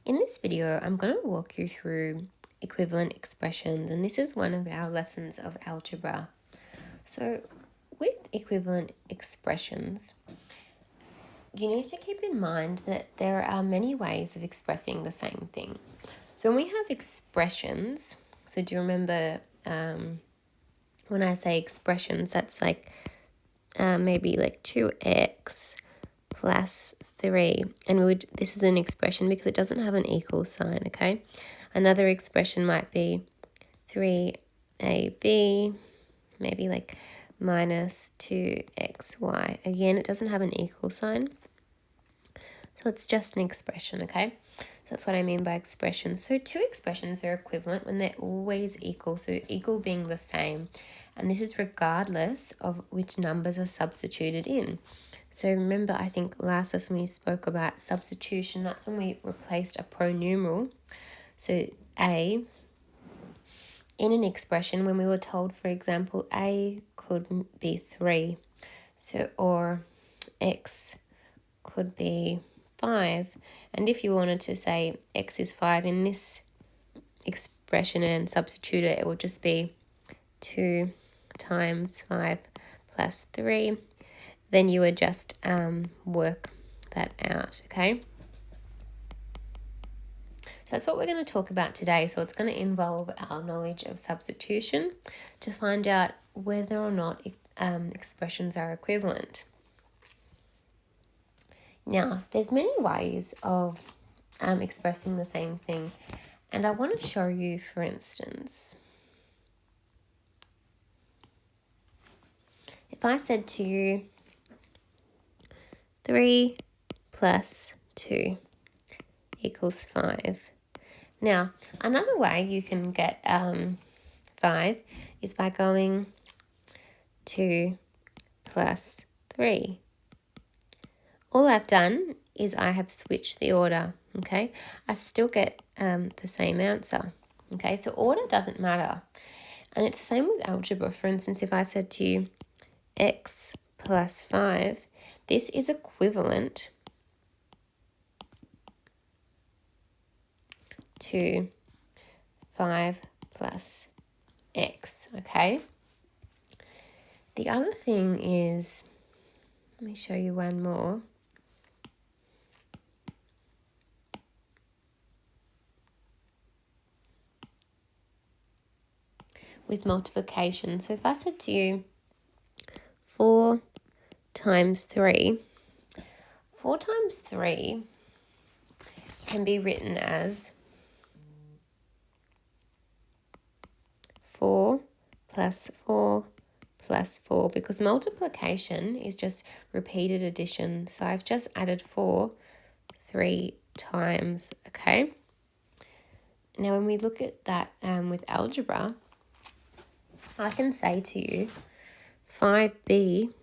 In this video, I'm going to walk you through equivalent expressions, and this is one of our lessons of algebra. So with equivalent expressions, you need to keep in mind that there are many ways of expressing the same thing. So when we have expressions, so do you remember when I say expressions, that's like maybe like 2x plus 3, and this is an expression because it doesn't have an equal sign, okay? Another expression might be 3ab, maybe like minus 2xy. Again, it doesn't have an equal sign, so it's just an expression, okay? So that's what I mean by expression. So two expressions are equivalent when they're always equal, so equal being the same, and this is regardless of which numbers are substituted in. So remember, I think last lesson we spoke about substitution. That's when we replaced a pronumeral. So a in an expression when we were told, for example, a could be 3. So or x could be 5. And if you wanted to say x is 5 in this expression and substitute it, it would just be 2 times 5 plus 3. Then you would just work that out, okay? So that's what we're going to talk about today. So it's going to involve our knowledge of substitution to find out whether or not expressions are equivalent. Now, there's many ways of expressing the same thing, and I want to show you, for instance, if I said to you 3 plus 2 equals 5. Now, another way you can get 5 is by going 2 plus 3. All I've done is I have switched the order, okay? I still get the same answer, okay? So order doesn't matter. And it's the same with algebra. For instance, if I said to you x plus 5, this is equivalent to 5 plus x, okay? The other thing is, let me show you one more. With multiplication. So if I said to you 4 times 3, 4 times 3 can be written as 4 plus 4 plus 4, because multiplication is just repeated addition. So I've just added 4 3 times, okay? Now when we look at that with algebra, I can say to you 5b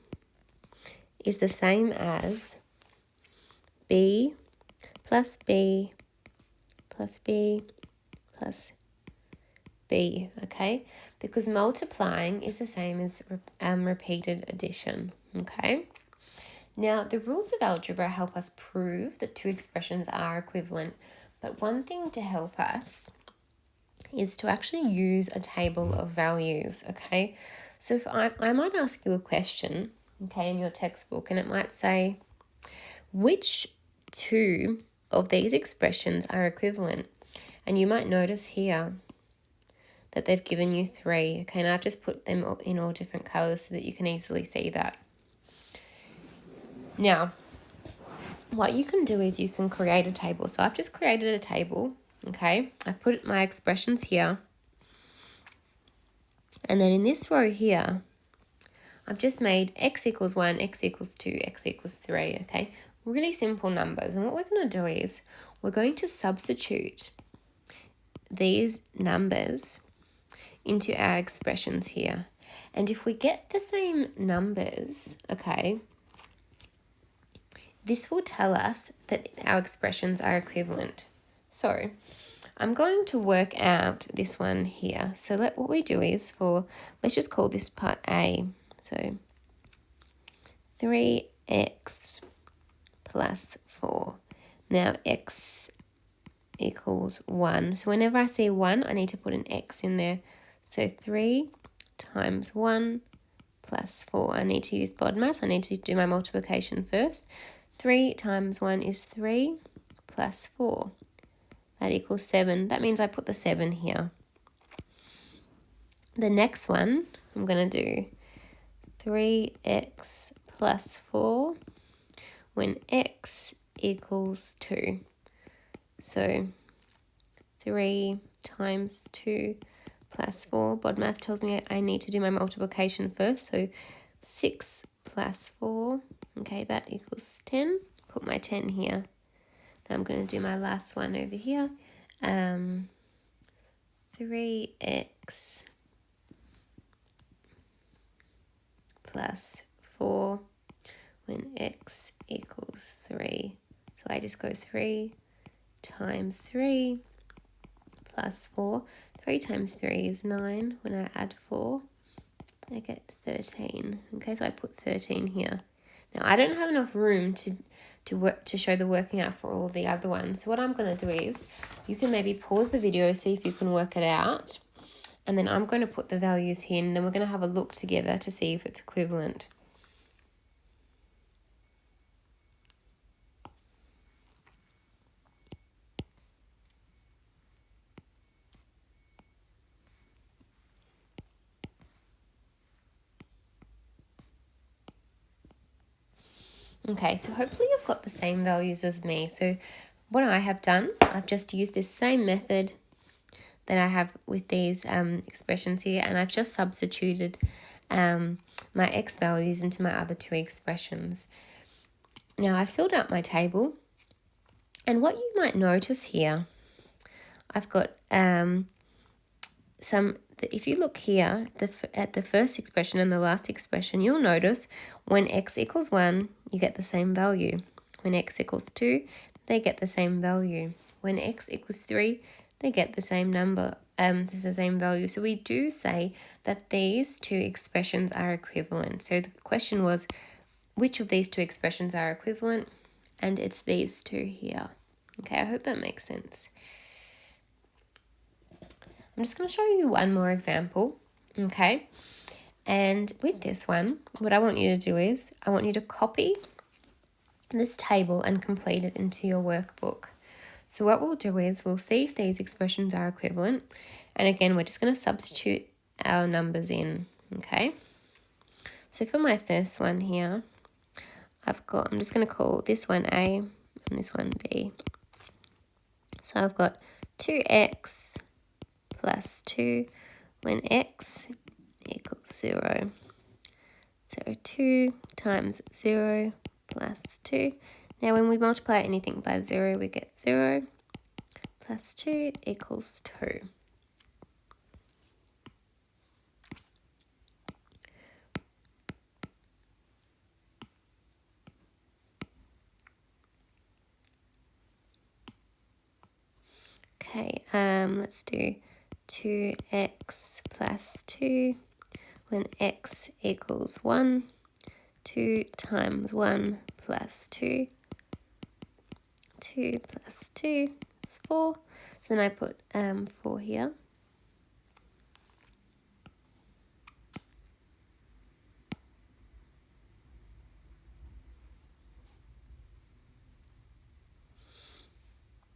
is the same as b plus b plus b plus b, okay? Because multiplying is the same as repeated addition, okay? Now, the rules of algebra help us prove that two expressions are equivalent, but one thing to help us is to actually use a table of values, okay? So if I might ask you a question, okay, in your textbook, and it might say, which two of these expressions are equivalent? And you might notice here that they've given you 3, okay, and I've just put them in all different colors so that you can easily see that. Now, what you can do is you can create a table. So I've just created a table, okay? I've put my expressions here. And then in this row here, I've just made x equals 1, x equals 2, x equals 3, okay? Really simple numbers. And what we're going to do is we're going to substitute these numbers into our expressions here. And if we get the same numbers, okay, this will tell us that our expressions are equivalent. So I'm going to work out this one here. So what we do is let's just call this part A. So 3x plus 4. Now x equals 1. So whenever I see 1, I need to put an x in there. So 3 times 1 plus 4. I need to use BODMAS. I need to do my multiplication first. 3 times 1 is 3 plus 4. That equals 7. That means I put the 7 here. The next one, I'm going to do 3x plus 4 when x equals 2. So 3 times 2 plus 4. BODMAS tells me I need to do my multiplication first. So 6 plus 4. Okay, that equals 10. Put my 10 here. Now I'm going to do my last one over here. 3x plus 4 when x equals 3. So I just go 3 times 3 plus 4. 3 times 3 is 9. When I add 4, I get 13. Okay, so I put 13 here. Now I don't have enough room to show the working out for all the other ones. So what I'm going to do is, you can maybe pause the video, see if you can work it out. And then I'm going to put the values here, and then we're going to have a look together to see if it's equivalent. Okay, so hopefully you've got the same values as me. So what I have done, I've just used this same method that I have with these expressions here, and I've just substituted my x values into my other two expressions. Now I filled out my table, and what you might notice here, I've got if you look here at the first expression and the last expression, you'll notice when x equals 1, you get the same value. When x equals 2, they get the same value. When x equals 3, they get the same number, the same value. So we do say that these two expressions are equivalent. So the question was, which of these two expressions are equivalent? And it's these two here. Okay, I hope that makes sense. I'm just going to show you one more example, okay? And with this one, what I want you to do is, I want you to copy this table and complete it into your workbook. So what we'll do is, we'll see if these expressions are equivalent. And again, we're just going to substitute our numbers in, okay? So for my first one here, I'm just going to call this one A and this one B. So I've got 2x plus 2 when x equals 0. So 2 times 0 plus 2. Now when we multiply anything by 0, we get 0 plus 2 equals 2. Okay, let's do 2x plus 2 when x equals 1. 2 times 1 plus 2. 2 plus 2 is 4. So then I put 4 here.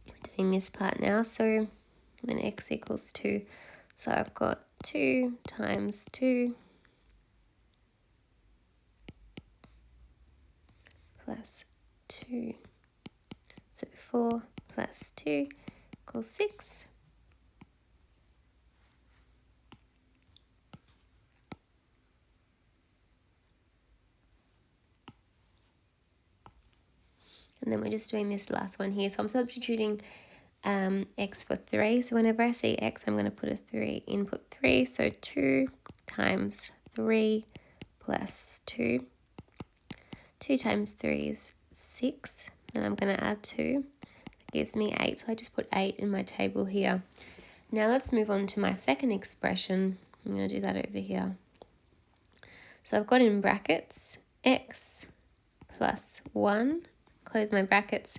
We're doing this part now. So when x equals 2, so I've got 2 times 2 plus 2. So 4 plus 2 equals 6. And then we're just doing this last one here. So I'm substituting x for 3. So whenever I see x, I'm going to put a 3, input 3. So 2 times 3 plus 2. 2 times 3 is 6. And I'm going to add 2. It gives me 8. So I just put 8 in my table here. Now let's move on to my second expression. I'm going to do that over here. So I've got in brackets x plus 1, close my brackets,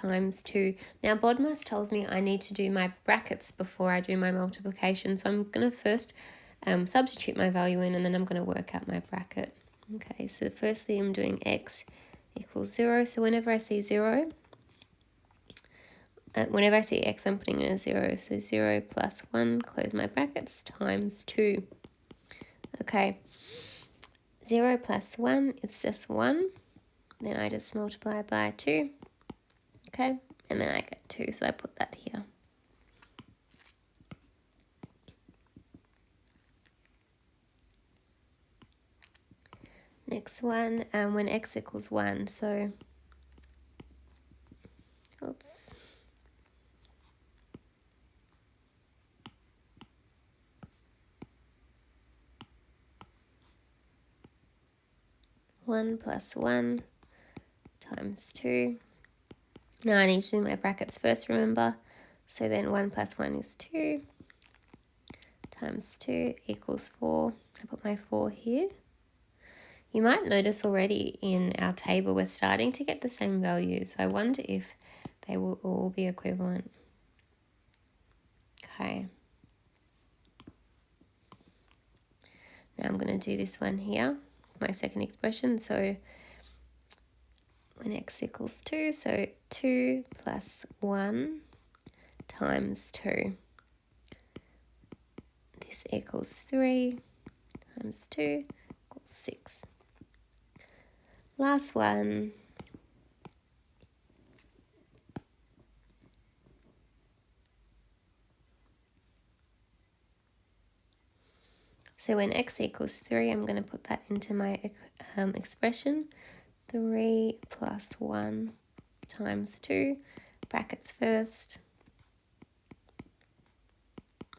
times 2. Now, BODMAS tells me I need to do my brackets before I do my multiplication. So I'm going to first substitute my value in, and then I'm going to work out my bracket. Okay, so firstly I'm doing x equals 0. So whenever I see 0, whenever I see x, I'm putting in a 0. So 0 plus 1, close my brackets, times 2. Okay, 0 plus 1 is just 1. Then I just multiply by 2. Okay, and then I get 2. So I put that here. Next one, when x equals 1. So, oops. One plus 1 times 2. Now I need to do my brackets first, remember. So then 1 plus 1 is 2 times 2 equals 4. I put my 4 here. You might notice already in our table we're starting to get the same values. I wonder if they will all be equivalent. Okay. Now I'm going to do this one here, my second expression. So when x equals 2, so 2 plus 1 times 2. This equals 3 times 2 equals 6. Last one. So when x equals 3, I'm going to put that into my expression. 3 plus 1 times 2, brackets first.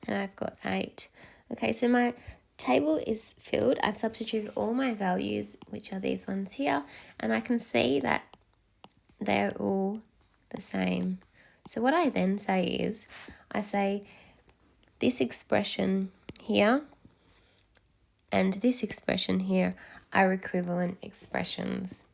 And I've got 8. Okay, so my table is filled. I've substituted all my values, which are these ones here, and I can see that they're all the same. So what I then say is, I say this expression here and this expression here are equivalent expressions.